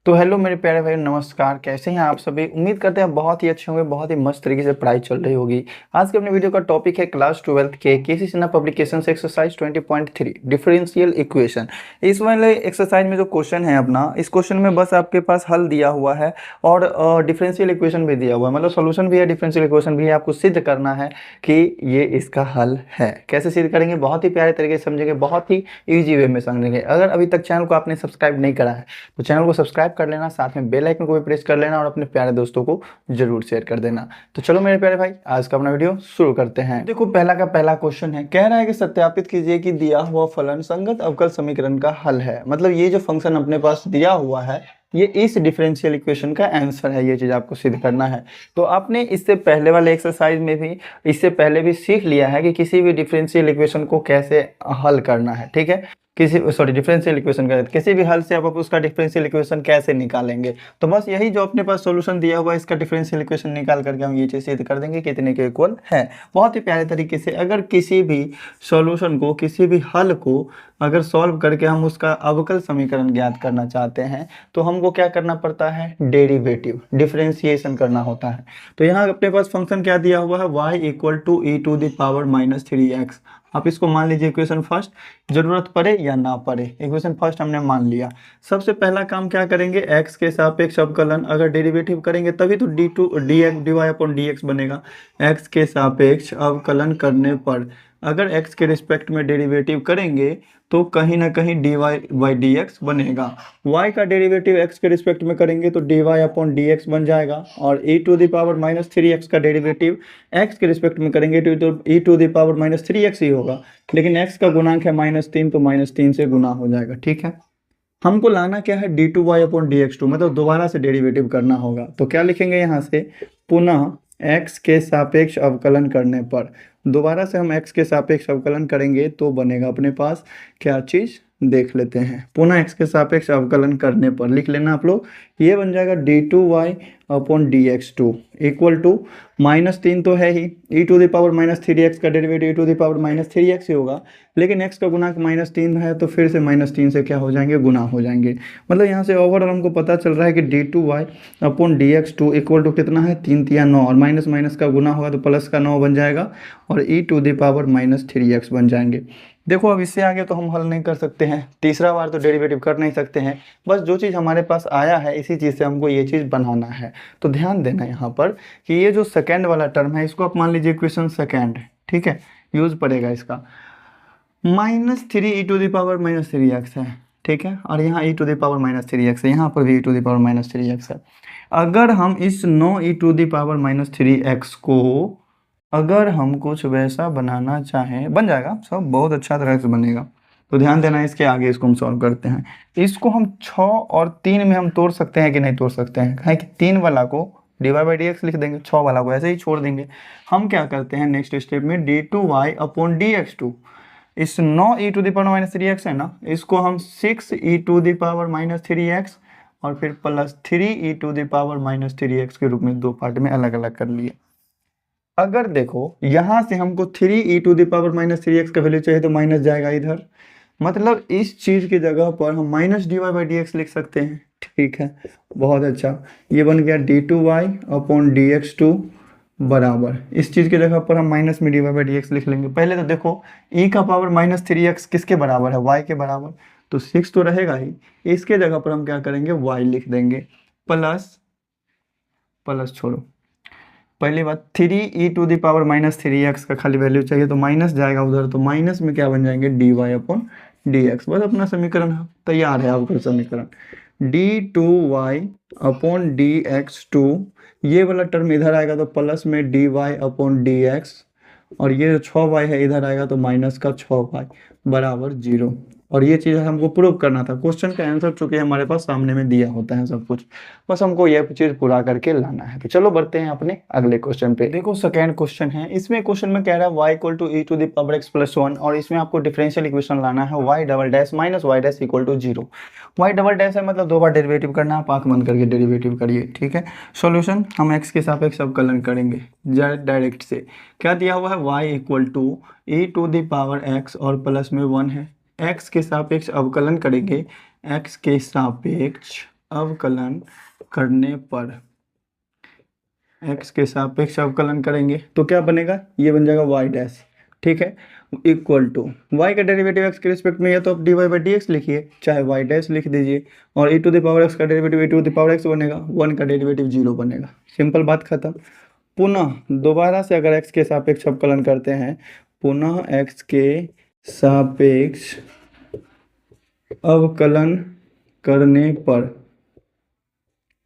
तो हेलो मेरे प्यारे भाई, नमस्कार। कैसे हैं आप सभी? उम्मीद करते हैं बहुत ही अच्छे होंगे, बहुत ही मस्त तरीके से पढ़ाई चल रही होगी। आज के अपने वीडियो का टॉपिक है क्लास 12th के केसी सिन्हा पब्लिकेशन से एक्सरसाइज 20.3 डिफरेंशियल इक्वेशन। इस वाले एक्सरसाइज में जो क्वेश्चन है अपना, इस क्वेश्चन में बस आपके पास हल दिया हुआ है और डिफरेंशियल इक्वेशन भी दिया हुआ है, मतलब सोल्यूशन भी है, डिफरेंशियल इक्वेशन भी है। आपको सिद्ध करना है कि ये इसका हल है। कैसे सिद्ध करेंगे? बहुत ही प्यारे तरीके से समझेंगे, बहुत ही ईजी वे में समझेंगे। अगर अभी तक चैनल को आपने सब्सक्राइब नहीं करा है तो चैनल को सब्सक्राइब कर लेना, साथ में बेल आइकन को भी प्रेस कर लेना और अपने प्यारे दोस्तों को जरूर शेयर कर देना। तो चलो मेरे प्यारे भाई, आज का अपना वीडियो शुरू करते हैं। देखो, पहला का पहला क्वेश्चन है, कह रहा है कि सत्यापित कीजिए कि दिया हुआ फलन संगत अवकल समीकरण का हल है। मतलब ये जो फंक्शन अपने पास दिया हुआ है, ये इस डिफरेंशियल इक्वेशन का आंसर है। ये चीज आपको सिद्ध करना है। तो आपने इससे पहले वाले एक्सरसाइज में भी, इससे पहले भी सीख लिया है कि किसी भी डिफरेंशियल इक्वेशन को कैसे हल करना है। ठीक है, डिफरेंशियल इक्वेशन का किसी भी हल से आप उसका डिफरेंशियल इक्वेशन कैसे निकालेंगे। तो बस यही जो अपने पास सॉल्यूशन दिया हुआ है, इसका डिफरेंशियल इक्वेशन निकाल करके हम ये चीज सिद्ध कर देंगे कि इतने के इक्वल है। बहुत ही प्यारे तरीके से अगर किसी भी सॉल्यूशन को, किसी भी हल को अगर सॉल्व करके हम उसका अवकल समीकरण ज्ञात करना चाहते हैं तो हमको क्या करना पड़ता है? डेरिवेटिव, डिफरेंशिएशन करना होता है। तो यहाँ अपने पास फंक्शन क्या दिया हुआ है? y equal to E to the power minus 3x। आप इसको मान लीजिए इक्वेशन फर्स्ट, जरूरत पड़े या ना पड़े इक्वेशन फर्स्ट हमने मान लिया। सबसे पहला काम क्या करेंगे? x के सापेक्ष अवकलन, अगर डेरिवेटिव करेंगे तभी तो dy/dx बनेगा। x के सापेक्ष अवकलन करने पर अगर x के रिस्पेक्ट में डेरिवेटिव करेंगे तो कहीं ना कहीं dy/dx बनेगा। y का डेरिवेटिव x के रिस्पेक्ट में करेंगे तो dy/dx बन जाएगा। और e to the power minus 3x का डेरिवेटिव x के रिस्पेक्ट में करेंगे तो e to the power minus 3x ही होगा। लेकिन x का गुणांक है -3, तो -3 से गुना हो जाएगा। ठीक है, हमको लाना क्या है? d2y/dx2, मतलब दोबारा से डेरिवेटिव करना होगा। तो क्या लिखेंगे यहाँ से? पुनः x के सापेक्ष अवकलन करने पर, दोबारा से हम x के सापेक्ष अवकलन करेंगे तो बनेगा अपने पास क्या चीज? देख लेते हैं। पुनः x के सापेक्ष अवकलन करने पर लिख लेना आप लोग, ये बन जाएगा d2y/dx2 इक्वल टू -3 तो है ही, e to the power minus 3x का derivative e to the power minus 3x ही होगा। लेकिन x का गुणांक -3 है तो फिर से -3 से क्या हो जाएंगे? गुना हो जाएंगे। मतलब यहाँ से ओवरऑल हमको पता चल रहा है कि d2y/dx2 इक्वल टू कितना है? 3 3 9, और माइनस माइनस का गुना होगा तो प्लस का 9 बन जाएगा और e to the power minus 3x बन जाएंगे। देखो, अब इससे आगे तो हम हल नहीं कर सकते हैं, तीसरा बार तो डेरिवेटिव कर नहीं सकते हैं। बस जो चीज़ हमारे पास आया है इसी चीज़ से हमको ये चीज़ बनाना है। तो ध्यान देना यहाँ पर कि ये जो सेकेंड वाला टर्म है, इसको आप मान लीजिए इक्वेशन सेकेंड। ठीक है, यूज पड़ेगा इसका। -3 e to the power minus 3x है। ठीक है, और यहाँ e to the power minus 3x है, यहाँ पर भी e to the power minus 3x है। अगर हम इस 9 e to the power minus 3x को अगर हम कुछ वैसा बनाना चाहें, बन जाएगा, सब बहुत अच्छा तरह से बनेगा। तो ध्यान देना, इसके आगे इसको हम सॉल्व करते हैं। इसको हम 6 और 3 में हम तोड़ सकते हैं कि नहीं तोड़ सकते हैं? है कि 3 वाला को dy/dx लिख देंगे, 6 वाला को ऐसे ही छोड़ देंगे। हम क्या करते हैं नेक्स्ट स्टेप में? d2y/dx2, इस 9 e to the power minus 3x है ना, इसको हम 6 e to the power minus 3x और फिर plus 3 e to the power minus 3x के रूप में दो पार्ट में अलग अलग कर लिए। अगर देखो यहां से हमको 3 e to the power minus 3x का वैल्यू चाहिए तो माइनस जाएगा इधर, मतलब इस चीज की जगह पर हम माइनस dy/dx लिख सकते हैं। ठीक है, बहुत अच्छा, ये बन गया d2y/dx2 बराबर, इस चीज की जगह पर हम माइनस में dy/dx लिख लेंगे। पहले तो देखो e का पावर माइनस 3x किसके बराबर है? y के बराबर, तो 6 तो रहेगा ही। इसके जगह पर हम क्या करेंगे? y लिख देंगे, प्लस प्लस छोड़ो, पहली बात 3 e to the power minus 3x का खाली वैल्यू चाहिए तो माइनस जाएगा उधर, तो माइनस में क्या बन जाएंगे? dy/dx। बस अपना समीकरण तैयार है, आपका समीकरण d2y/dx2, ये वाला टर्म इधर आएगा तो प्लस में dy/dx, और ये जो 6y है इधर आएगा तो माइनस का 6y बराबर 0। और ये चीज़ हमको प्रूव करना था। क्वेश्चन का आंसर चूंकि हमारे पास सामने में दिया होता है सब कुछ, बस हमको ये चीज़ पूरा करके लाना है। तो चलो बढ़ते हैं अपने अगले क्वेश्चन पे। देखो सेकंड क्वेश्चन है, इसमें क्वेश्चन में कह रहा है y equal to e to the power x plus 1, और इसमें आपको डिफरेंशियल इक्वेशन लाना है y double dash minus y dash equal to 0। y double dash है मतलब दो बार डेरिवेटिव करना, आप आंख बंद करके डेरिवेटिव करिए। ठीक है, सॉल्यूशन हम x के सापेक्ष अवकलन करेंगे डायरेक्ट से। क्या दिया हुआ है? y equal to e to the power x और प्लस में 1 है। x के सापेक्ष अवकलन करेंगे, x के सापेक्ष अवकलन करने पर x के सापेक्ष अवकलन करेंगे तो क्या बनेगा, ये बन जाएगा y डैश, ठीक है, इक्वल टू y का डेरिवेटिव x के रिस्पेक्ट में, या तो आप dy बाई डी एक्स लिखिए, चाहे y डैश लिख दीजिए, और e to the power x का derivative e to the power x बनेगा, 1 का डेरिवेटिव 0 बनेगा। सिंपल बात खत्म। पुनः दोबारा से अगर x के सापेक्ष अवकलन करते हैं, पुनः x के सापेक्ष अवकलन करने पर,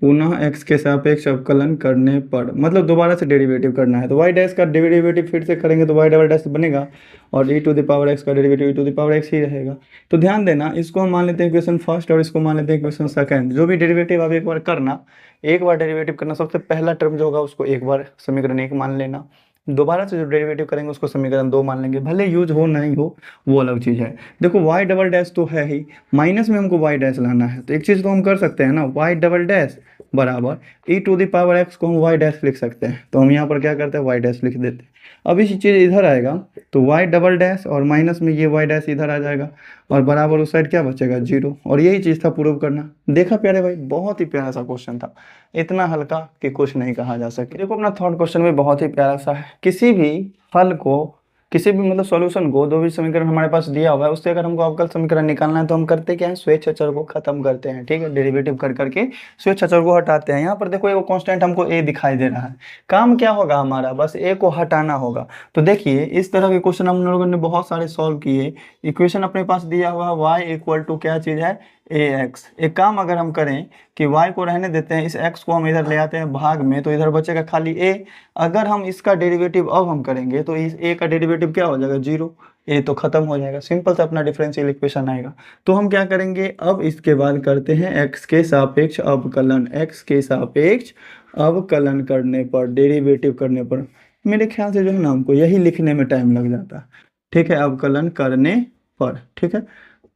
पुनः x के सापेक्ष अवकलन करने पर मतलब दोबारा से डेरिवेटिव करना है, तो y डैश का डेरिवेटिव फिर से करेंगे तो y डबल डैश बनेगा, और e to the power x का derivative e to the power x ही रहेगा। तो ध्यान देना, इसको हम मान लेते हैं इक्वेशन फर्स्ट और इसको मान लेते हैं इक्वेशन सेकंड। जो भी डेरिवेटिव आप एक बार करना, एक बार डेरिवेटिव करना, सबसे पहला टर्म जो होगा उसको एक बार समीकरण 1 मान लेना, दोबारा से जो डेरिवेटिव करेंगे उसको समीकरण 2 मान लेंगे, भले यूज हो नहीं हो वो अलग चीज़ है। देखो y डबल डैश तो है ही, माइनस में हमको y डैश लाना है, तो एक चीज़ तो हम कर सकते हैं ना, y डबल डैश बराबर e to the power x को हम y डैश लिख सकते हैं, तो हम यहाँ पर क्या करते हैं y डैश लिख देते हैं। अब इसी चीज़ इधर आएगा तो y डबल डैश और माइनस में ये y डैश इधर आ जाएगा, और बराबर उस साइड क्या बचेगा 0, और यही चीज़ था प्रूव करना। देखा प्यारे भाई, बहुत ही प्यारा सा क्वेश्चन था, इतना हल्का कि कुछ नहीं कहा जा सके। देखो अपना थर्ड क्वेश्चन में बहुत ही प्यारा सा है, किसी भी फल को, किसी भी मतलब सॉल्यूशन को, दो भी समीकरण हमारे पास दिया हुआ है, उससे अगर हमको अवकल समीकरण निकालना है तो हम करते क्या है, स्वेच्छ अचर को खत्म करते हैं, ठीक है, डेरिवेटिव कर करके स्वेच्छ अचर को हटाते हैं। यहाँ पर देखो एक कांस्टेंट हमको a दिखाई दे रहा है, काम क्या होगा हमारा, बस a को हटाना होगा। तो देखिए इस तरह के क्वेश्चन हम लोगों ने बहुत सारे सॉल्व किए। इक्वेशन अपने पास दिया हुआ y इक्वल टू क्या चीज़ है, ax। एक काम अगर हम करें कि y को रहने देते हैं, इस x को हम इधर ले आते हैं भाग में, तो इधर बचेगा खाली a। अगर हम इसका डेरिवेटिव अब हम करेंगे तो इस a का डेरिवेटिव क्या हो जाएगा 0, a तो खत्म हो जाएगा, सिंपल सा अपना डिफरेंशियल इक्वेशन आएगा। तो हम क्या करेंगे, अब इसके बाद करते हैं x के सापेक्ष अवकलन। x के सापेक्ष अवकलन करने पर, डेरिवेटिव करने पर, मेरे ख्याल से जो है ना हमको यही लिखने में टाइम लग जाता है, ठीक है, अवकलन करने पर, ठीक है,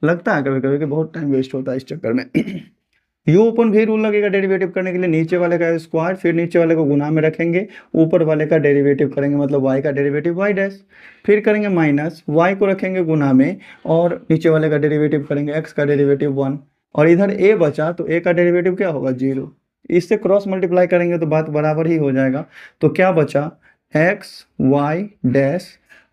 लगता है कभी कभी कि बहुत टाइम वेस्ट होता है इस चक्कर में। यू ओपन भी रूल लगेगा डेरिवेटिव करने के लिए, नीचे वाले का स्क्वायर, फिर नीचे वाले को गुना में रखेंगे, ऊपर वाले का डेरिवेटिव करेंगे, मतलब y का डेरिवेटिव y डैश, फिर करेंगे माइनस, y को रखेंगे गुना में, और नीचे वाले का डेरिवेटिव करेंगे x का डेरिवेटिव 1, और इधर a बचा तो a का डेरिवेटिव क्या होगा 0। इससे क्रॉस मल्टीप्लाई करेंगे तो बात बराबर ही हो जाएगा। तो क्या बचा, x y dash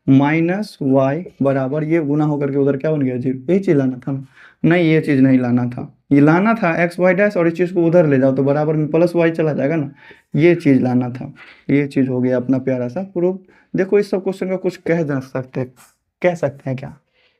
minus y बराबर, ये गुना होकर के उधर क्या बन गया 0। यही चीज़ लाना था ना, नहीं ये चीज़ नहीं लाना था, ये लाना था x y डैश, और इस चीज़ को उधर ले जाओ तो बराबर में प्लस y चला जाएगा ना, ये चीज़ लाना था। ये चीज़ हो गया अपना प्यारा सा प्रूफ। देखो इस सब क्वेश्चन का कुछ कह सकते हैं क्या,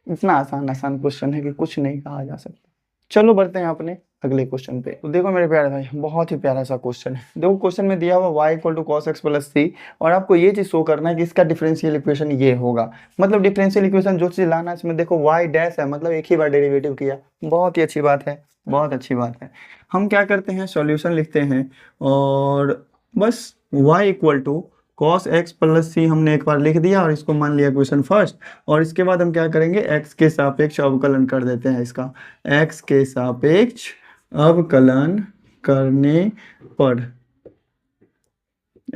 इतना आसान क्वेश्चन है कि कुछ नहीं कहा जा सकता। चलो बढ़ते हैं अपने अगले क्वेश्चन पे। तो देखो मेरे प्यारे भाई, बहुत ही प्यारा सा क्वेश्चन है। देखो क्वेश्चन में दिया हुआ y equal to cos X plus C, और आपको ये चीज़ शो करना है कि इसका डिफरेंशियल इक्वेशन ये होगा। मतलब डिफरेंशियल इक्वेशन जो चीज़ लाना है, इसमें देखो y डैश है, मतलब एक ही बार डेरिवेटिव किया, बहुत ही अच्छी बात है, बहुत अच्छी बात है। हम क्या करते हैं, सॉल्यूशन लिखते हैं, और बस y equal to cos X plus C हमने एक बार लिख दिया, और इसको मान लिया क्वेश्चन फर्स्ट, और इसके बाद हम क्या करेंगे, x के सापेक्ष अवकलन कर देते हैं इसका। x के सापेक्ष अवकलन करने पर,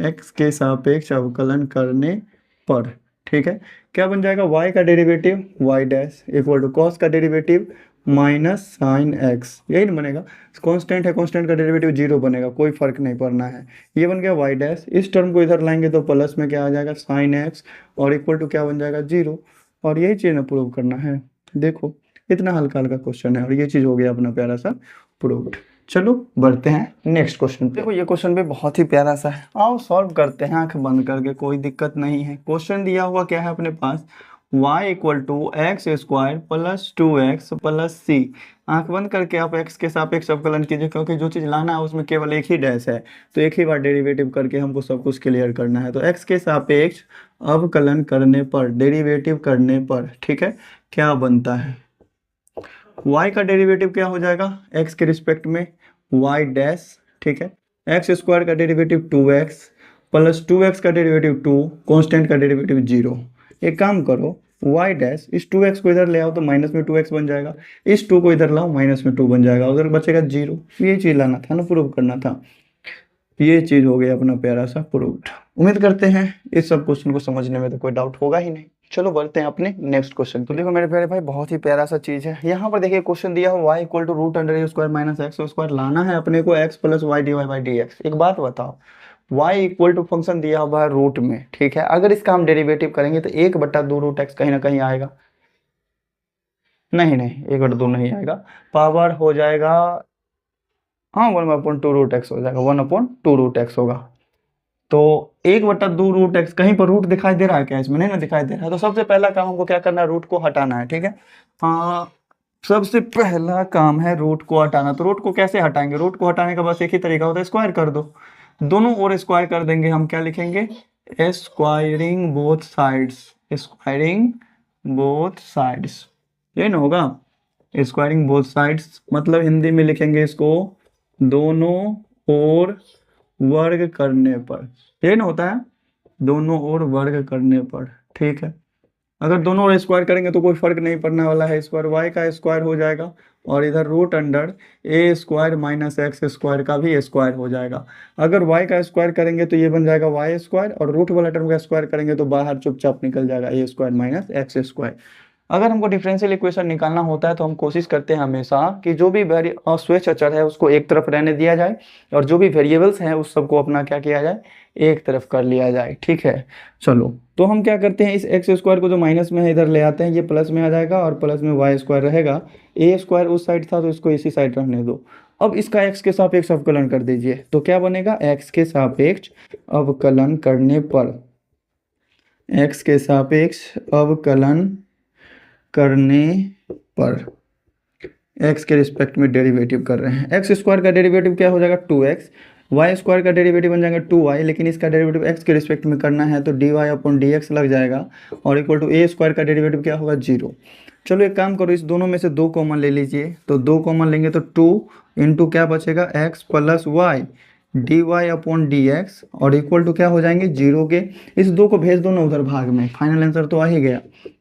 x के सापेक्ष अवकलन करने पर, ठीक है, क्या बन जाएगा, y का derivative y dash equal to cos का डेरिवेटिव माइनस साइन x, यही ना बनेगा। कांस्टेंट है, कांस्टेंट का डेरिवेटिव 0 बनेगा, कोई फर्क नहीं पड़ना है। ये बन गया y डैश, इस टर्म को इधर लाएंगे तो प्लस में क्या आ जाएगा साइन x, और इक्वल टू क्या बन जाएगा 0, और यही चीज़ ना प्रूव करना है। देखो इतना हल्का हल्का क्वेश्चन है, और ये चीज़ हो गया अपना प्यारा सा प्रूव्ड। चलो बढ़ते हैं नेक्स्ट क्वेश्चन पे। देखो ये क्वेश्चन भी बहुत ही प्यारा सा है, आओ सॉल्व करते हैं आंख बंद करके, कोई दिक्कत नहीं है। क्वेश्चन दिया हुआ क्या है अपने पास, y equal to X square plus 2x plus C. आंख बंद करके आप x के सापेक्ष अवकलन कीजिए, क्योंकि जो चीज़ लाना है उसमें केवल एक ही डैश है, तो एक ही बार डेरिवेटिव करके हमको सब कुछ क्लियर करना है। तो x के सापेक्ष अवकलन करने पर, डेरिवेटिव करने पर, ठीक है, क्या बनता है, y का डेरिवेटिव क्या हो जाएगा x के रिस्पेक्ट में y डैश, ठीक है, एक्स स्क्वायर का डेरिवेटिव 2x प्लस 2x का डेरिवेटिव 2, कांस्टेंट का डेरिवेटिव 0। एक काम करो, y डैश, इस 2x को इधर ले आओ तो माइनस में 2x बन जाएगा, इस 2 को इधर लाओ माइनस में 2 बन जाएगा, उधर बचेगा 0। ये चीज़ लाना था ना, प्रूव करना था। ये चीज़ हो गया अपना प्यारा सा प्रूव्ड। उम्मीद करते हैं इस सब क्वेश्चन को समझने में तो कोई डाउट होगा ही नहीं। चलो बढ़ते हैं अपने नेक्स्ट क्वेश्चन। तो देखो मेरे प्यारे भाई, बहुत ही प्यारा सा चीज है। यहाँ पर देखिए क्वेश्चन दिया हो y equal to root under A square minus X square, लाना है अपने को x plus Y D Y by D X. एक बात बताओ, y इक्वल टू फंक्शन दिया हुआ है रूट में, ठीक है। अगर इसका हम डेरिवेटिव करेंगे तो 1/2 रूट एक्स कहीं ना कहीं आएगा, नहीं नहीं 1/2 नहीं आएगा, पावर हो जाएगा, हाँ 1/2 रूट एक्स हो जाएगा, 1/2 रूट एक्स होगा। तो 1/2 रूट एक्स, कहीं पर रूट दिखाई दे रहा है क्या इसमें? नहीं ना दिखाई दे रहा है। तो सबसे पहला काम हमको क्या करना है, रूट को हटाना है, ठीक है। हाँ, सबसे पहला काम है रूट को हटाना। तो रूट को कैसे हटाएंगे? रूट को हटाने का बस एक ही तरीका होता है, स्क्वायर कर दो। दोनों ओर स्क्वायर कर देंगे, हम क्या लिखेंगे, squaring both sides, squaring both sides, ये ना होगा स्क्वायरिंग बोथ साइड्स, मतलब हिंदी में लिखेंगे इसको दोनों ओर वर्ग करने पर, ये ना होता है दोनों ओर वर्ग करने पर, ठीक है। अगर दोनों ओर स्क्वायर करेंगे तो कोई फर्क नहीं पड़ने वाला है, स्क्वायर वाई का स्क्वायर हो जाएगा और इधर root under A square minus X square का भी स्क्वायर हो जाएगा। अगर वाई का स्क्वायर करेंगे तो ये बन जाएगा वाई स्क्वायर, और रूट वाला टर्म का स्क्वायर करेंगे तो बाहर चुपचाप निकल जाएगा ए स्क्वायर माइनस एक्स स्क्वायर। अगर हमको डिफरेंशियल इक्वेशन निकालना होता है तो हम कोशिश करते हैं हमेशा कि जो भी स्वेच्छ अचर है उसको एक तरफ रहने दिया जाए, और जो भी वेरिएबल्स हैं उस सबको अपना क्या किया जाए, एक तरफ कर लिया जाए, ठीक है। चलो, तो हम क्या करते हैं, इस एक्स स्क्वायर को जो माइनस में है इधर ले आते हैं, ये प्लस में आ जाएगा और प्लस में वाई स्क्वायर रहेगा। ए स्क्वायर उस साइड था तो इसको इसी साइड रहने दो। अब इसका एक्स के सापेक्ष अवकलन कर दीजिए, तो क्या बनेगा, एक्स के सापेक्ष अवकलन करने पर, एक्स के सापेक्ष अवकलन करने पर x के रिस्पेक्ट में डेरिवेटिव कर रहे हैं। एक्स स्क्वायर का डेरिवेटिव क्या हो जाएगा, 2x, वाई स्क्वायर का डेरिवेटिव बन जाएगा 2y, लेकिन इसका डेरिवेटिव x के रिस्पेक्ट में करना है तो dy अपॉन dx लग जाएगा, और इक्वल टू ए स्क्वायर का डेरिवेटिव क्या होगा, 0। चलो एक काम करो, इस दोनों में से 2 कॉमन ले लीजिए, तो 2 कॉमन लेंगे तो 2 इंटू क्या बचेगा, x plus Y D Y upon D X, और इक्वल टू क्या हो जाएंगे, 0 के। इस 2 को भेज दो ना उधर भाग में, फाइनल आंसर तो आ ही गया।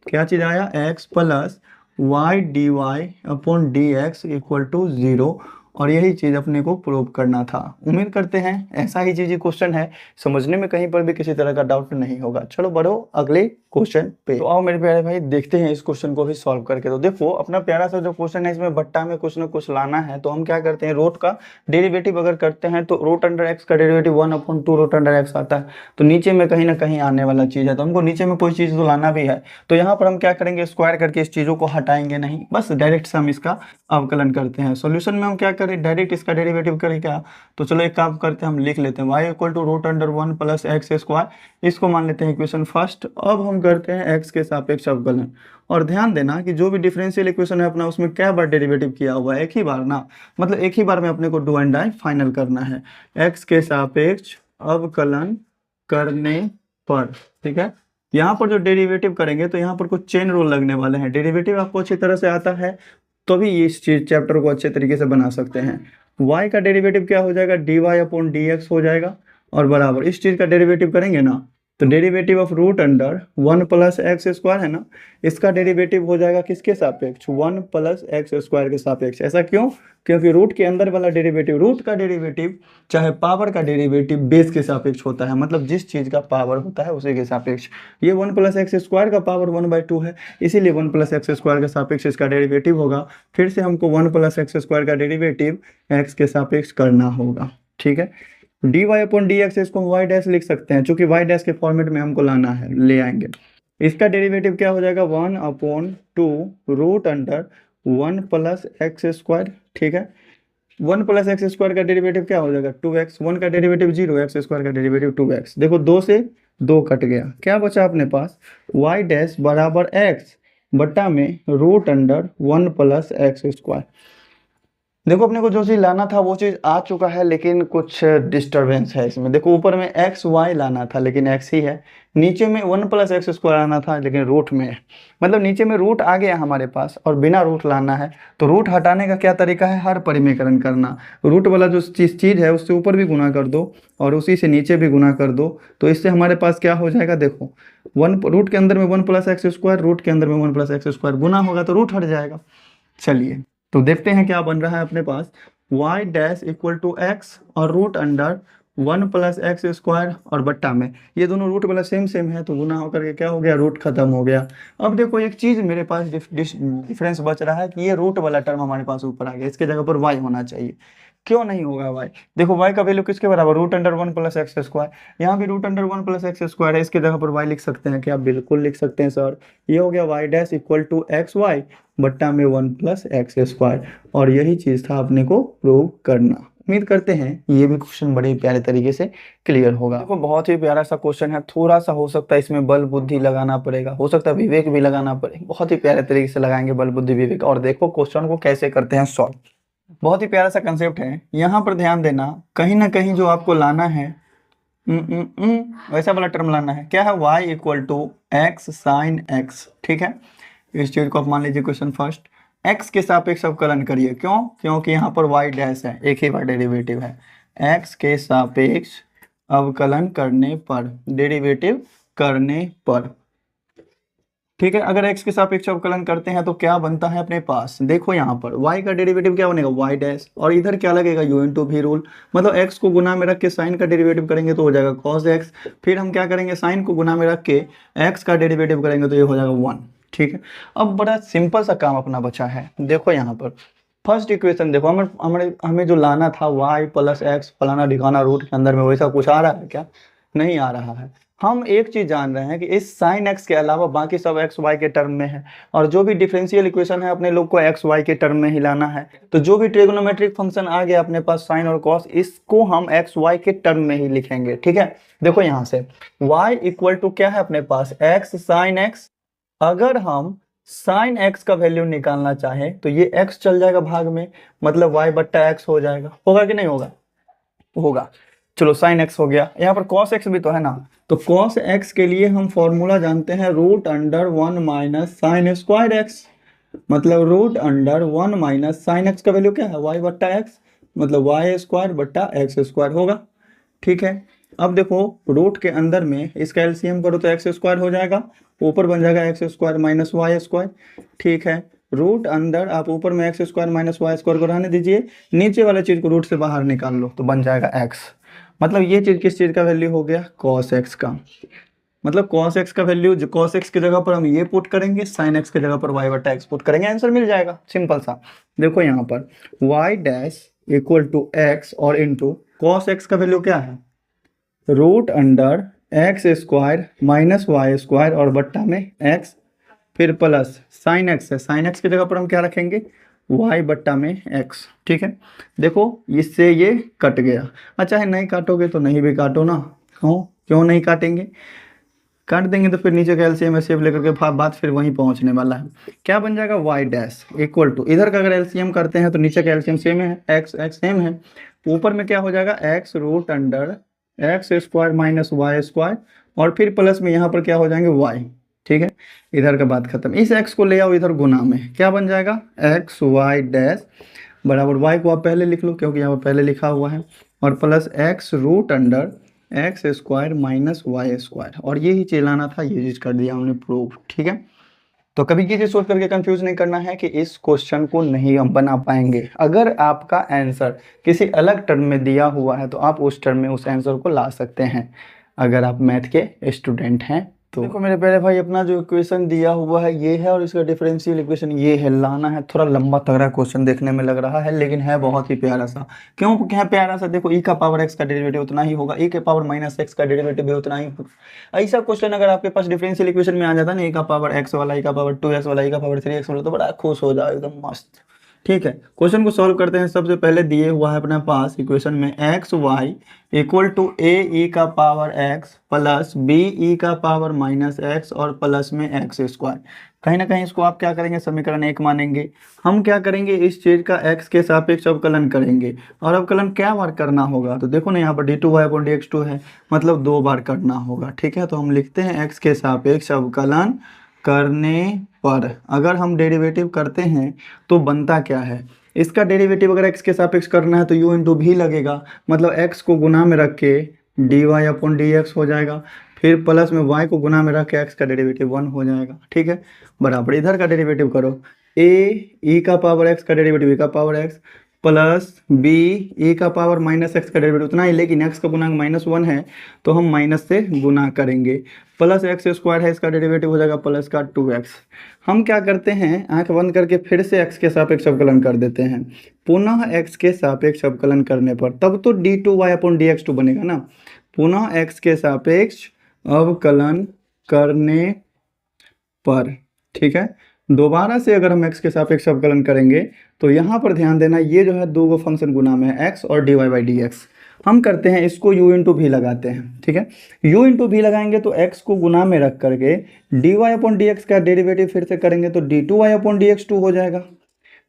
क्या चीज़ आया, x plus Y D Y upon D X equal to 0, और यही चीज़ अपने को प्रूव करना था। उम्मीद करते हैं ऐसा ही चीज़ क्वेश्चन है, समझने में कहीं पर भी किसी तरह का डाउट नहीं होगा। चलो बढ़ो अगले क्वेश्चन पे। तो आओ मेरे प्यारे भाई, देखते हैं इस क्वेश्चन को भी सॉल्व करके। तो देखो अपना प्यारा सा जो क्वेश्चन है, इसमें बट्टा में कुछ ना कुछ लाना है। तो हम क्या करते हैं, रूट का डेरिवेटिव अगर करते हैं तो रूट अंडर एक्स का डेरिवेटिव 1/2 रूट अंडर एक्स आता है, तो नीचे में कहीं ना कहीं आने वाला चीज़ है, तो हमको नीचे में कोई चीज़ तो लाना भी है। तो यहाँ पर हम क्या करेंगे, स्क्वायर करके इस चीज़ों को हटाएंगे नहीं, बस डायरेक्ट से हम इसका अवकलन करते हैं। सोल्यूशन में हम क्या करें, डायरेक्ट इसका डेरिवेटिव करें क्या। तो चलो एक काम करते हैं, हम लिख लेते हैं y equal to root under 1 plus x square, इसको मान लेते हैं इक्वेशन फर्स्ट। अब हम करते हैं एक्स के सापेक्ष अवकलन, और ध्यान देना कि जो भी डिफरेंशियल इक्वेशन है अपना, उसमें क्या बार डेरिवेटिव किया हुआ है, एक ही बार ना, मतलब एक ही बार में अपने को डू एंड डाई फाइनल करना है, एक्स के सापेक्ष अवकलन करने पर, ठीक है। यहाँ पर जो डेरिवेटिव करेंगे तो यहाँ पर कुछ चेन रूल लगने वाले हैं। डेरिवेटिव आपको अच्छी तरह से आता है तो भी इस चीज चैप्टर को अच्छे तरीके से बना सकते हैं। y का डेरिवेटिव क्या हो जाएगा, D Y upon D X हो जाएगा, और बराबर इस चीज का डेरिवेटिव करेंगे ना, तो derivative of root under 1 plus x square है ना, इसका डेरिवेटिव हो जाएगा किसके सापेक्ष, 1 प्लस एक्स स्क्वायर के सापेक्ष। ऐसा क्यों, क्योंकि रूट के अंदर वाला डेरिवेटिव, रूट का डेरिवेटिव चाहे पावर का डेरिवेटिव बेस के सापेक्ष होता है, मतलब जिस चीज़ का पावर होता है उसी के सापेक्ष। ये 1 प्लस एक्स स्क्वायर का पावर 1/2 है, इसीलिए 1 प्लस एक्स स्क्वायर के सापेक्ष इसका डेरिवेटिव होगा। फिर से हमको 1 प्लस एक्स स्क्वायर का डेरिवेटिव एक्स के सापेक्ष करना होगा, ठीक है। D Y upon D X, इसको वाई डैश लिख सकते हैं, चूंकि वाई डैश के फॉर्मेट में हमको लाना है, ले आएंगे। इसका डेरिवेटिव क्या हो जाएगा, 1/2 root under 1 plus x square, ठीक है। 1 प्लस एक्स स्क्वायर का डेरिवेटिव क्या हो जाएगा, 2x, 1 का डेरिवेटिव 0, एक्स स्क्वायर का डेरिवेटिव 2x। देखो 2 से 2 कट गया, क्या बचा अपने पास, वाई डैश बराबर एक्स बट्टा में root under 1 plus x square. देखो अपने को जो चीज़ लाना था वो चीज़ आ चुका है, लेकिन कुछ डिस्टरबेंस है इसमें। देखो ऊपर में एक्स वाई लाना था लेकिन एक्स ही है, नीचे में 1 प्लस एक्स स्क्वायर आना था लेकिन रूट में है, मतलब नीचे में रूट आ गया हमारे पास और बिना रूट लाना है। तो रूट हटाने का क्या तरीका है, हर परिमेयकरण करना, रूट वाला जो चीज़ है उससे ऊपर भी गुना कर दो और उसी से नीचे भी गुना कर दो, तो इससे हमारे पास क्या हो जाएगा, देखो 1 रूट के अंदर में 1 प्लस एक्स स्क्वायर, रूट के अंदर में 1 प्लस एक्स स्क्वायर, गुना होगा तो रूट हट जाएगा। चलिए तो देखते हैं क्या बन रहा है अपने पास, y dash equal to x और root under 1 plus x square और बट्टा में ये दोनों रूट वाला सेम सेम है, तो गुना होकर के क्या हो गया, रूट खत्म हो गया। अब देखो एक चीज मेरे पास डिफरेंस बच रहा है कि ये रूट वाला टर्म हमारे पास ऊपर आ गया, इसके जगह पर y होना चाहिए। क्यों नहीं होगा y? देखो y का वैल्यू किसके बराबर, root under 1 plus x square. यहाँ भी root under 1 plus x square है, इसके जगह पर y लिख सकते हैं क्या? बिल्कुल लिख सकते हैं सर। ये हो गया y dash equal to x y बट्टा में 1 प्लस एक्स स्क्वायर, और यही चीज था अपने को प्रूव करना। उम्मीद करते हैं ये भी क्वेश्चन बड़े प्यारे तरीके से क्लियर होगा। देखो बहुत ही प्यारा सा क्वेश्चन है, थोड़ा सा हो सकता है इसमें बल बुद्धि लगाना पड़ेगा, हो सकता है विवेक भी लगाना पड़े, बहुत ही प्यारे तरीके से लगाएंगे बल बुद्धि विवेक। और देखो क्वेश्चन को कैसे करते हैं सॉल्व, बहुत ही प्यारा सा कंसेप्ट है। यहाँ पर ध्यान देना, कहीं ना कहीं जो आपको लाना है वैसा वाला टर्म लाना है। क्या है? y equal to x sine x. ठीक है, इस चीज को आप मान लीजिए क्वेश्चन फर्स्ट, x के सापेक्ष अवकलन करिए। क्यों? क्योंकि यहाँ पर y डैश है, एक ही बार डेरिवेटिव है। x के सापेक्ष अवकलन करने पर, डेरिवेटिव करने पर, ठीक है। अगर x के सापेक्ष अवकलन करते हैं तो क्या बनता है अपने पास, देखो यहाँ पर y का डेरिवेटिव क्या बनेगा, y डैश, और इधर क्या लगेगा, u इंटू भी रूल, मतलब x को गुना में रख के साइन का डेरिवेटिव करेंगे तो हो जाएगा cos x, फिर हम क्या करेंगे, साइन को गुना में रख के x का डेरिवेटिव करेंगे तो ये हो जाएगा 1। ठीक है, अब बड़ा सिंपल सा काम अपना बचा है। देखो यहाँ पर फर्स्ट इक्वेशन देखो, हमें जो लाना था y प्लस एक्स फलाना ढिकाना रूट के अंदर में, वैसा कुछ आ रहा है क्या? नहीं आ रहा है। हम एक चीज जान रहे हैं कि इस साइन एक्स के अलावा बाकी सब एक्स वाई के टर्म में है, और जो भी डिफरेंशियल इक्वेशन है अपने लोग को एक्स वाई के टर्म में ही लाना है। तो जो भी ट्रिग्नोमेट्रिक फंक्शन आ गया अपने पास साइन और कॉस, इसको हम एक्स वाई के टर्म में ही लिखेंगे। ठीक है, देखो यहाँ से y इक्वल टू क्या है अपने पास, एक्स साइन एक्स। अगर हम साइन एक्स का वैल्यू निकालना चाहें तो ये x चल जाएगा भाग में, मतलब y बट्टा एक्स हो जाएगा। होगा कि नहीं होगा? होगा। चलो साइन एक्स हो गया, यहाँ पर कॉस एक्स भी तो है ना, तो कॉस एक्स के लिए हम फॉर्मूला जानते हैं, root under 1 minus sine square X, मतलब root under 1 minus sine X का वैल्यू क्या है, y बट्टा एक्स, मतलब वाई स्क्वायर बट्टा एक्स स्क्वायर होगा। ठीक है, अब देखो रूट के अंदर में इसका एलसीएम करो तो एक्स स्क्वायर हो जाएगा, ऊपर बन जाएगा x square minus y square. ठीक है, रूट अंदर आप ऊपर में x square minus y square को रहने दीजिए, नीचे वाले चीज को रूट से बाहर निकाल लो तो बन जाएगा एक्स। मतलब ये चीज किस चीज का वैल्यू हो गया, कॉस एक्स का। मतलब cos x का वैल्यू, जो cos x की जगह पर हम ये पुट करेंगे, sin x की जगह पर y बटा x पुट करेंगे, आंसर मिल जाएगा। सिंपल सा। देखो यहाँ पर y dash equal to x और इंटू कॉस एक्स का वैल्यू क्या है, root under x square minus y square और बट्टा में x, फिर प्लस साइन एक्स है, साइन एक्स की जगह पर हम क्या रखेंगे, y बट्टा में x। ठीक है, देखो इससे ये कट गया। अच्छा है, नहीं काटोगे तो नहीं भी काटो ना, क्यों नहीं काटेंगे, काट देंगे तो फिर नीचे का एलसीएम एचसीएफ लेकर के बात फिर वहीं पहुंचने वाला है। क्या बन जाएगा, y डैश इक्वल टू, इधर का अगर एलसीएम करते हैं तो नीचे का एलसीएम सेम है, x x सेम है, ऊपर में क्या हो जाएगा, x root under x square minus y square, और फिर प्लस में यहाँ पर क्या हो जाएंगे y। ठीक है, इधर का बात खत्म। इस x को ले आओ इधर गुना में, क्या बन जाएगा, एक्स वाई डैश बराबर y को आप पहले लिख लो क्योंकि यहाँ पर पहले लिखा हुआ है, और plus x root under x square minus y square, और ये ही चलाना था, ये चीज कर दिया हमने प्रूव। ठीक है, तो कभी ये चीज सोच करके कंफ्यूज नहीं करना है कि इस क्वेश्चन को नहीं हम बना पाएंगे। अगर आपका आंसर किसी अलग टर्म में दिया हुआ है तो आप उस टर्म में उस आंसर को ला सकते हैं, अगर आप मैथ के स्टूडेंट हैं तो। देखो मेरे प्यारे भाई, अपना जो इक्वेशन दिया हुआ है ये है, और इसका डिफरेंशियल इक्वेशन ये है। लाना है, थोड़ा लंबा तगड़ा क्वेश्चन देखने में लग रहा है, लेकिन है बहुत ही प्यारा सा। क्यों क्या प्यारा सा, देखो e का पावर x का डेरिवेटिव उतना ही होगा, e के पावर माइनस x का डेरिवेटिव भी उतना ही होगा। ऐसा क्वेश्चन अगर आपके पास डिफरेंशियल इक्वेशन में आ जाता है ना, e का पावर x वाला, e का पावर 2x वाला, e का पावर 3x वाला, तो बड़ा खुश हो जाए, एकदम मस्त। ठीक है, क्वेश्चन को सॉल्व करते हैं। सबसे पहले दिए हुआ है अपने पास इक्वेशन में x y equal to a e का power x plus b e का पावर माइनस एक्स और प्लस में एक्स स्क्वायर। कहीं ना कहीं इसको आप क्या करेंगे, समीकरण 1 मानेंगे। हम क्या करेंगे, इस चीज का एक्स के सापेक्ष अवकलन करेंगे, और अवकलन क्या बार करना होगा, तो देखो ना यहाँ पर d2y/dx2 है, मतलब 2 बार करना होगा। ठीक है, तो हम लिखते हैं एक्स के सापेक्ष अवकलन करने पर अगर हम डेरिवेटिव करते हैं तो बनता क्या है, इसका डेरिवेटिव अगर x के सापेक्ष करना है तो u इंटू भी लगेगा, मतलब x को गुना में रख के dy/dx हो जाएगा, फिर प्लस में y को गुना में रख के x का डेरिवेटिव 1 हो जाएगा। ठीक है, बराबर इधर का डेरिवेटिव करो, a e का पावर x का डेरिवेटिव e का power x plus b e का पावर माइनस एक्स का डेरिवेटिव उतना ही, लेकिन एक्स का गुणांक -1 है तो हम माइनस से गुना करेंगे। प्लस एक्स स्क्वायर है, इसका डेरिवेटिव हो जाएगा प्लस का 2x। हम क्या करते हैं, आंख बंद करके फिर से एक्स के सापेक्ष अवकलन कर देते हैं। पुनः एक्स के सापेक्ष अवकलन करने पर तब तो d2y/dx2 बनेगा ना। पुनः एक्स के सापेक्ष अवकलन करने पर, ठीक है। दोबारा से अगर हम x के सापेक्ष अवकलन करेंगे तो यहाँ पर ध्यान देना, ये जो है दो गो फंक्शन गुना में है, x और dy/dx। हम करते हैं इसको u इंटू भी लगाते हैं, ठीक है। u इंटू भी लगाएंगे तो x को गुना में रख करके dy/dx का डेरिवेटिव फिर से करेंगे तो d2y/dx2 हो जाएगा।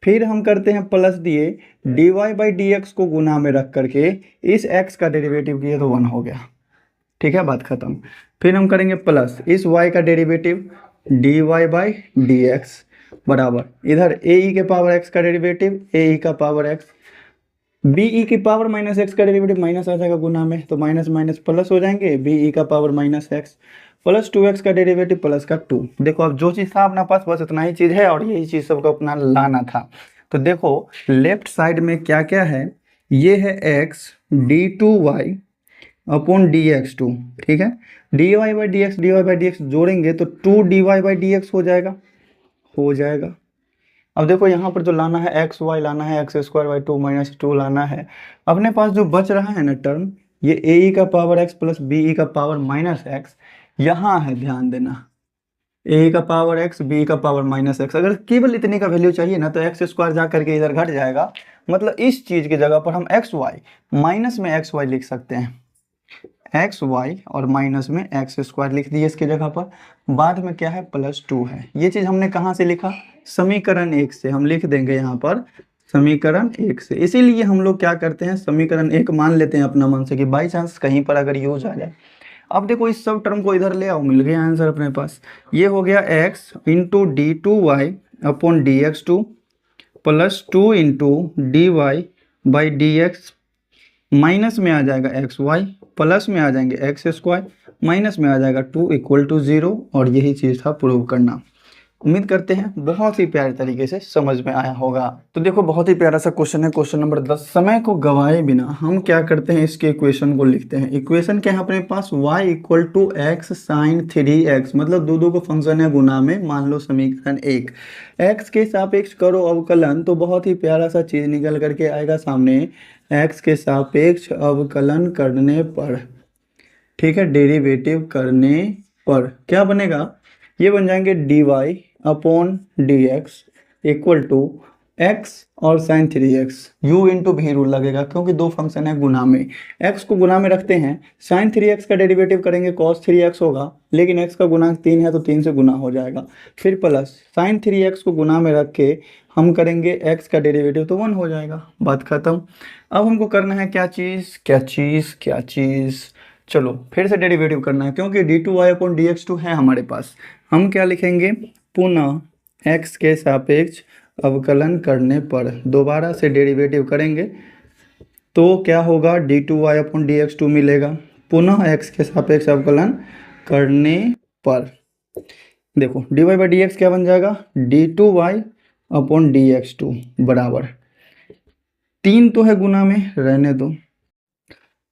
फिर हम करते हैं प्लस दिए dy/dx को गुना में रख करके इस x का डेरिवेटिव किए तो 1 हो गया, ठीक है, बात खत्म। फिर हम करेंगे प्लस इस y का डेरिवेटिव dy/dx बराबर इधर ae के पावर x का डेरिवेटिव ae का पावर x, be की पावर माइनस x का डेरिवेटिव माइनस आ जाएगा गुना में तो माइनस माइनस प्लस हो जाएंगे, be का power minus x plus 2x का डेरिवेटिव प्लस का 2। देखो अब जो चीज़ था अपना पास बस इतना ही चीज़ है और यही चीज़ सबको अपना लाना था। तो देखो लेफ्ट साइड में क्या क्या है, ये है x d2y/dx2, ठीक है। dy/dx जोड़ेंगे तो 2dy/dx हो जाएगा। अब देखो यहाँ पर जो लाना है एक्स वाई लाना है, x² 2 लाना है। अपने पास जो बच रहा है ना टर्म, ये ae का पावर x प्लस be का पावर माइनस एक्स, यहाँ है ध्यान देना, ae का पावर x be का पावर माइनस एक्स। अगर केवल इतने का वैल्यू चाहिए ना तो x² जा करके इधर घट जाएगा, मतलब इस चीज़ की जगह पर हम xy माइनस में xy लिख सकते हैं, xy और माइनस में x² लिख दिए इसकी जगह पर। बाद में क्या है प्लस 2 है। ये चीज़ हमने कहाँ से लिखा, समीकरण 1 से हम लिख देंगे यहाँ पर, समीकरण 1 से। इसीलिए हम लोग क्या करते हैं, समीकरण 1 मान लेते हैं अपना मन से कि बाई चांस कहीं पर अगर यूज आ जाए। अब देखो इस सब टर्म को इधर ले आओ, मिल गया आंसर अपने पास। ये हो गया x into d2y/dx2 plus 2 into dy/dx, minus में आ जाएगा xy, प्लस में आ जाएंगे x², माइनस में आ जाएगा 2 = 0। और यही चीज़ था प्रूव करना। उम्मीद करते हैं बहुत ही प्यारे तरीके से समझ में आया होगा। तो देखो बहुत ही प्यारा सा क्वेश्चन है, क्वेश्चन नंबर 10। समय को गवाए बिना हम क्या करते हैं, इसके इक्वेशन को लिखते हैं। इक्वेशन क्या है अपने पास, y = x sin 3x, मतलब दो को फंक्शन है गुना में, मान लो समीकरण 1। x के सापेक्ष करो अवकलन तो बहुत ही प्यारा सा चीज़ निकल करके आएगा सामने, x के सापेक्ष अवकलन करने पर, ठीक है, डेरिवेटिव करने पर क्या बनेगा, ये बन जाएंगे dy/dx = x और sin 3x। u इंटू भी रूल लगेगा क्योंकि दो फंक्शन है गुना में, x को गुना में रखते हैं, sin 3x का डेरिवेटिव करेंगे cos 3x होगा, लेकिन x का गुणांक 3 है तो 3 से गुना हो जाएगा। फिर प्लस sin 3x को गुना में रख के हम करेंगे x का डेरिवेटिव तो 1 हो जाएगा, बात खत्म। अब हमको करना है क्या चीज़, चलो फिर से डेरिवेटिव करना है क्योंकि d2y/dx2 है हमारे पास। हम क्या लिखेंगे, पुनः x के सापेक्ष अवकलन करने पर दोबारा से डेरिवेटिव करेंगे तो क्या होगा, d2y/dx2 मिलेगा। पुनः x के सापेक्ष अवकलन करने पर देखो dy/dx क्या बन जाएगा, d2y/dx2 बराबर 3 तो है गुना में, रहने दो,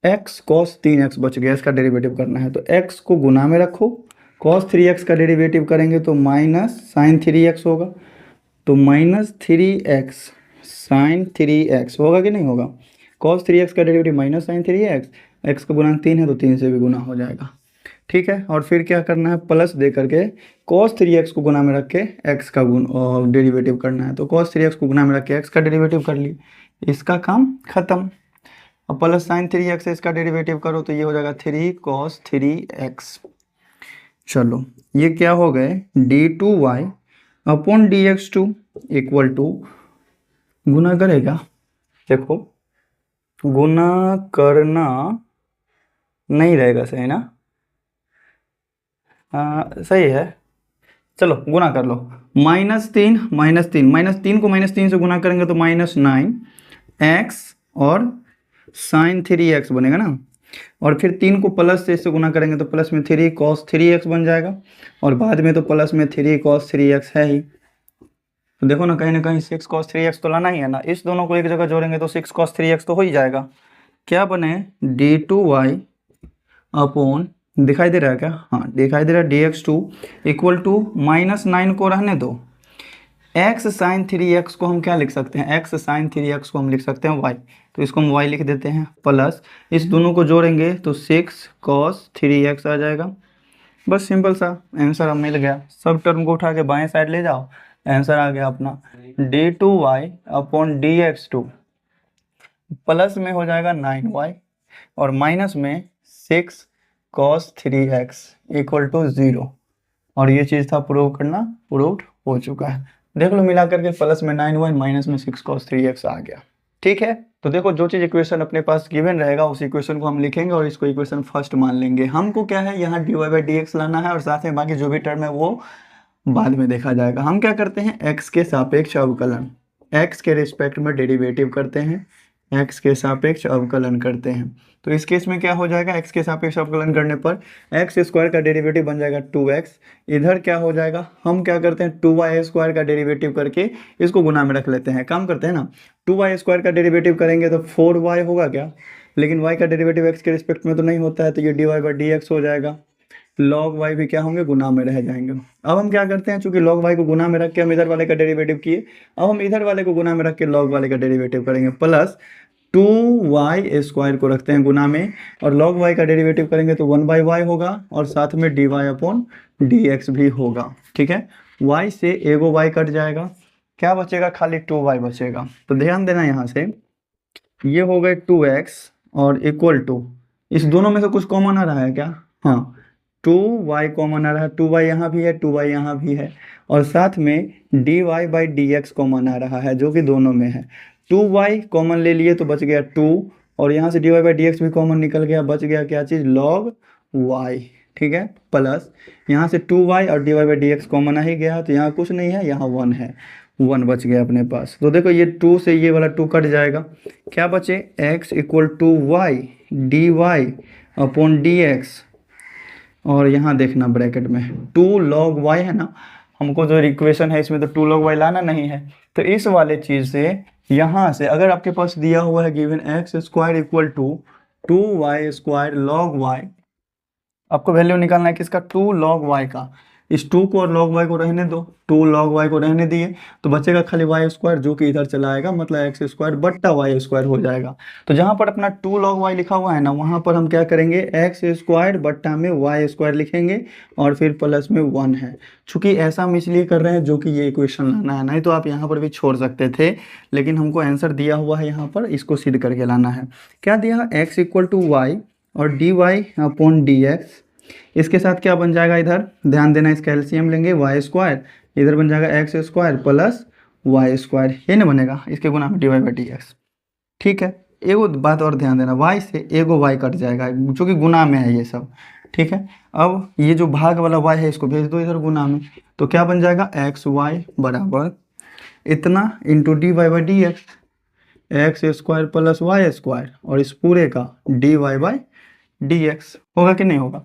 x cos 3x बच गया, इसका डेरिवेटिव करना है तो x को गुना में रखो, cos 3x का डेरिवेटिव करेंगे तो माइनस sin 3x होगा, तो माइनस 3x sin 3x होगा कि नहीं होगा। cos 3x का derivative minus sin 3x, x का गुणांक 3 है तो 3 से भी गुना हो जाएगा, ठीक है। और फिर क्या करना है, प्लस दे करके cos 3x को गुना में रख के x का डेरिवेटिव करना है, तो cos 3x को गुना में रख के x का डेरिवेटिव कर लिए, इसका काम खत्म। अब प्लस sin 3x से इसका डेरिवेटिव करो तो ये हो जाएगा 3 cos 3x। चलो ये क्या हो गए, d2y/dx2 = गुना करेगा, देखो गुना करना नहीं रहेगा, सही ना, सही है, चलो गुना कर लो, -3 को -3 से गुना करेंगे तो -9x और sin 3x बनेगा ना, और फिर 3 को प्लस से इससे गुना करेंगे तो प्लस में 3 cos 3x बन जाएगा, और बाद में तो प्लस में 3 cos 3x है ही, तो देखो ना कहीं 6 cos 3x तो लाना ही है ना, इस दोनों को एक जगह जोड़ेंगे तो 6 cos 3x तो हो ही जाएगा। क्या बने d2y अपॉन, दिखाई दे रहा है क्या, हाँ दिखाई दे रहा है, dx2 इक्वल टू -9 को रहने दो, x साइन 3x को हम क्या लिख सकते हैं, x साइन 3x को हम लिख सकते हैं y, तो इसको हम y लिख देते हैं, प्लस इस दोनों को जोड़ेंगे तो 6 cos 3x आ जाएगा। बस सिंपल सा आंसर अब मिल गया। सब टर्म को उठा के बाएं साइड ले जाओ, आंसर आ गया अपना d2y अपॉन dx2 प्लस में हो जाएगा 9y और माइनस में 6 cos 3x इक्वल टू 0। और ये चीज़ था प्रूव करना, प्रूव्ड हो चुका है। देख लो मिला करके प्लस में 9y माइनस में 6 cos 3x आ गया। ठीक है, तो देखो जो चीज़ इक्वेशन अपने पास गिवन रहेगा उस इक्वेशन को हम लिखेंगे और इसको इक्वेशन फर्स्ट मान लेंगे। हमको क्या है यहाँ dy/dx लाना है और साथ में बाकी जो भी टर्म है वो बाद में देखा जाएगा। हम क्या करते हैं, x के सापेक्ष अवकलन, x के रिस्पेक्ट में डेरिवेटिव करते हैं, x के सापेक्ष अवकलन करते हैं। तो इस केस में क्या हो जाएगा, x के सापेक्ष अवकलन करने पर x स्क्वायर का डेरिवेटिव बन जाएगा 2x, इधर क्या हो जाएगा, हम क्या करते हैं 2y स्क्वायर का डेरिवेटिव करके इसको गुना में रख लेते हैं। काम करते हैं ना, 2y स्क्वायर का डेरिवेटिव करेंगे तो 4y होगा क्या, लेकिन y का डेरिवेटिव x के रिस्पेक्ट में तो नहीं होता है, तो ये dy/dx हो जाएगा। log y भी क्या होंगे, गुना में रह जाएंगे। अब हम क्या करते हैं, चूंकि log y को गुना में रख के हम इधर वाले का डेरिवेटिव किए, अब हम इधर वाले को गुना में रख के log वाले का डेरिवेटिव करेंगे, प्लस 2y स्क्वायर को रखते हैं गुना में और log y का डेरिवेटिव करेंगे तो 1/y होगा और साथ में dy/dx भी होगा। ठीक है, y से एगो y कट जाएगा, क्या बचेगा, खाली 2y बचेगा। तो ध्यान देना यहाँ से, ये हो गए 2x और इक्वल टू, इस दोनों में से कुछ कॉमन आ रहा है क्या, हाँ 2y कॉमन आ रहा है, 2y यहाँ भी है 2y यहाँ भी है और साथ में dy/dx कॉमन आ रहा है जो कि दोनों में है। 2y कॉमन ले लिए तो बच गया 2 और यहाँ से dy/dx भी कॉमन निकल गया, बच गया क्या चीज़, log y। ठीक है, प्लस यहाँ से 2y और dy/dx कॉमन आ ही गया तो यहाँ कुछ नहीं है, यहाँ 1 है, 1 बच गया अपने पास। तो देखो ये 2 से ये वाला 2 कट जाएगा, क्या बचे, x equal to y dy upon dx और यहाँ देखना ब्रैकेट में 2 log y है ना, हमको जो इक्वेशन है इसमें तो 2 log y लाना नहीं है, तो इस वाले चीज़ से यहाँ से अगर आपके पास दिया हुआ है given x square equal to 2y square log y, आपको वैल्यू निकालना है किसका, 2 log y का। इस 2 को और log y को रहने दो, 2 log y को रहने दिए तो बचेगा खाली y स्क्वायर जो कि इधर चला आएगा, मतलब x स्क्वायर बट्टा y स्क्वायर हो जाएगा। तो जहाँ पर अपना 2 log y लिखा हुआ है ना, वहाँ पर हम क्या करेंगे, x स्क्वायर बट्टा में y स्क्वायर लिखेंगे और फिर प्लस में 1 है। चूँकि ऐसा हम इसलिए कर रहे हैं जो कि ये इक्वेशन लाना है, नहीं तो आप यहाँ पर भी छोड़ सकते थे, लेकिन हमको आंसर दिया हुआ है यहाँ पर, इसको सिद्ध करके लाना है। क्या दिया, x इक्वल टू y और dy अपॉन dx, इसके साथ क्या बन जाएगा, इधर ध्यान देना, इसका एलसीएम लेंगे y स्क्वायर, इधर बन जाएगा x square plus y square, ये ना बनेगा, इसके गुना में dy/dx। ठीक है, एगो बात और ध्यान देना, y से एगो y कट जाएगा जो कि गुना में है ये सब। ठीक है, अब ये जो भाग वाला y है इसको भेज दो इधर गुना में, तो क्या बन जाएगा, xy बराबर इतना into dy/dx, x square plus y square और इस पूरे का dy/dx होगा कि नहीं होगा,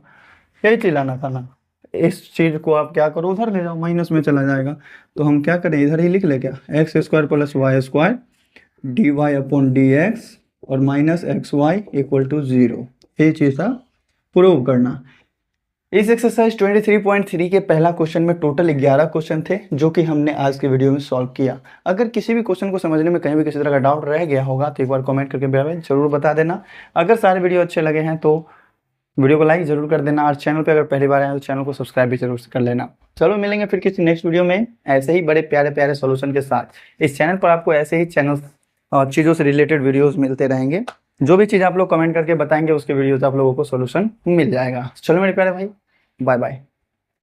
यही चिल्लाना था ना। इस चीज़ को आप क्या करो, उधर ले जाओ, माइनस में चला जाएगा, तो हम क्या करें, इधर ही लिख ले क्या, x square plus y square dy/dx और माइनस xy इक्वल टू 0, यही चीज़ था प्रूव करना। इस एक्सरसाइज 23.3 के पहला क्वेश्चन में टोटल 11 क्वेश्चन थे जो कि हमने आज के वीडियो में सॉल्व किया। अगर किसी भी क्वेश्चन को समझने में कहीं भी किसी तरह का डाउट रह गया होगा तो एक बार कमेंट करके जरूर बता देना। अगर सारे वीडियो अच्छे लगे हैं तो वीडियो को लाइक जरूर कर देना और चैनल पे अगर पहली बार आए तो चैनल को सब्सक्राइब भी जरूर कर लेना। चलो मिलेंगे फिर किसी नेक्स्ट वीडियो में ऐसे ही बड़े प्यारे प्यारे सॉल्यूशन के साथ। इस चैनल पर आपको ऐसे ही चीज़ों से रिलेटेड वीडियोस मिलते रहेंगे। जो भी चीज़ आप लोग कमेंट करके बताएंगे उसके वीडियोस आप लोगों को सॉल्यूशन मिल जाएगा। चलो मेरे प्यारे भाई, बाय बाय।